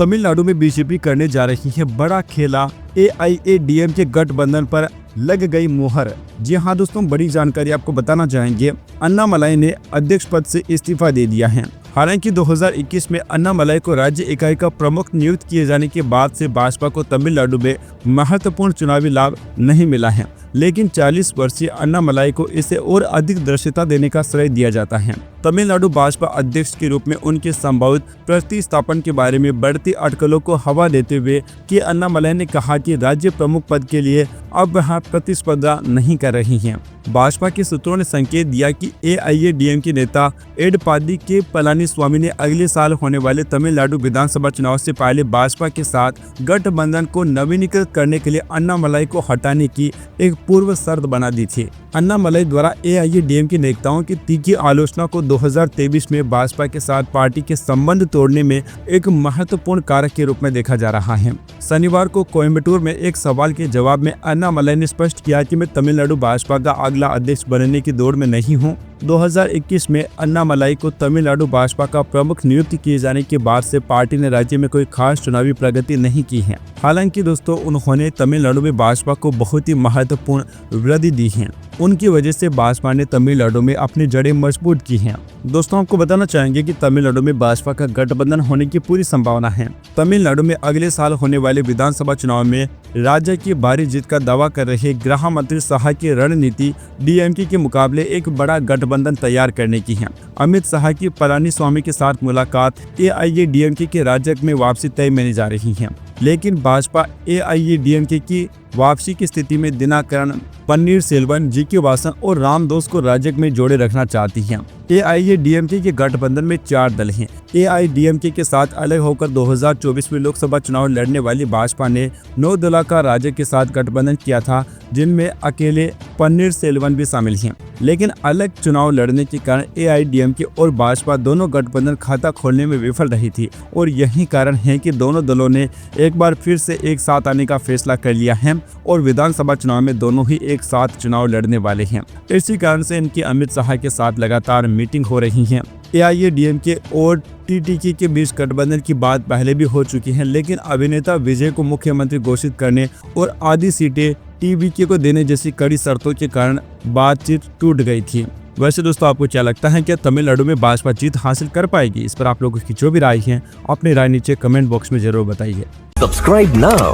तमिलनाडु में बीजेपी करने जा रही है बड़ा खेला, AIADMK गठबंधन पर लग गई मुहर। जी हाँ दोस्तों, बड़ी जानकारी आपको बताना चाहेंगे। अन्नामलाई ने अध्यक्ष पद से इस्तीफा दे दिया है। हालांकि 2021 में अन्नामलाई को राज्य इकाई का प्रमुख नियुक्त किए जाने के बाद से भाजपा को तमिलनाडु में महत्वपूर्ण चुनावी लाभ नहीं मिला है, लेकिन 40 वर्षीय अन्नामलाई को इसे और अधिक दृश्यता देने का श्रेय दिया जाता है। तमिलनाडु भाजपा अध्यक्ष के रूप में उनके संभावित प्रतिस्थापन के बारे में बढ़ती अटकलों को हवा देते हुए कि अन्नामलाई ने कहा कि राज्य प्रमुख पद के लिए अब वह प्रतिस्पर्धा नहीं कर रही हैं। भाजपा के सूत्रों ने संकेत दिया कि AIADMK नेता एडपाडी के पलानीस्वामी ने अगले साल होने वाले तमिलनाडु विधानसभा चुनाव से पहले भाजपा के साथ गठबंधन को नवीनीकृत करने के लिए अन्नामलाई को हटाने की एक पूर्व शर्त बना दी थी। अन्नामलाई द्वारा AIADMK नेताओं की तीखी आलोचना को 2023 में भाजपा के साथ पार्टी के संबंध तोड़ने में एक महत्वपूर्ण कारक के रूप में देखा जा रहा है। शनिवार को कोयम्बटूर में एक सवाल के जवाब में अन्नामलाई ने स्पष्ट किया कि मैं तमिलनाडु भाजपा का अगला अध्यक्ष बनने की दौड़ में नहीं हूं। 2021 में अन्नामलाई को तमिलनाडु भाजपा का प्रमुख नियुक्त किए जाने के बाद से पार्टी ने राज्य में कोई खास चुनावी प्रगति नहीं की है। हालांकि दोस्तों, उन्होंने तमिलनाडु में भाजपा को बहुत ही महत्वपूर्ण वृद्धि दी है। उनकी वजह से भाजपा ने तमिलनाडु में अपनी जड़ें मजबूत की हैं। दोस्तों, आपको बताना चाहेंगे कि तमिलनाडु में भाजपा का गठबंधन होने की पूरी संभावना है। तमिलनाडु में अगले साल होने वाले विधानसभा चुनाव में राज्य की भारी जीत का दावा कर रहे गृह मंत्री शाह की रणनीति DMK के मुकाबले एक बड़ा गठबंधन तैयार करने की है। अमित शाह की पलानीस्वामी के साथ मुलाकात AIADMK के राज्य में वापसी तय मानी जा रही है, लेकिन भाजपा AIADMK की वापसी की स्थिति में दिनाकरण, पन्नीरसेल्वम, GK वासन और रामदास को राज्य में जोड़े रखना चाहती है। AIADMK के गठबंधन में 4 दल हैं। AIADMK के साथ अलग होकर 2024 में लोकसभा चुनाव लड़ने वाली भाजपा ने 9 दलों का राज्य के साथ गठबंधन किया था, जिनमें अकेले पन्नीरसेल्वम भी शामिल हैं। लेकिन अलग चुनाव लड़ने के कारण AIADMK और भाजपा दोनों गठबंधन खाता खोलने में विफल रही थी और यही कारण है कि दोनों दलों ने एक बार फिर से एक साथ आने का फैसला कर लिया है और विधानसभा चुनाव में दोनों ही एक साथ चुनाव लड़ने वाले हैं। इसी कारण से इनकी अमित शाह के साथ लगातार मीटिंग हो रही है। AIADMK और TTK के बीच गठबंधन की बात पहले भी हो चुकी है, लेकिन अभिनेता विजय को मुख्यमंत्री घोषित करने और आधी सीटें TVK को देने जैसी कड़ी शर्तों के कारण बातचीत टूट गई थी। वैसे दोस्तों, आपको क्या लगता है कि तमिलनाडु में भाजपा जीत हासिल कर पाएगी? इस पर आप लोगों की जो भी राय है अपनी राय नीचे कमेंट बॉक्स में जरूर बताइए। Subscribe now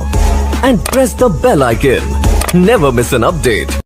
and press the bell icon. Never miss an update.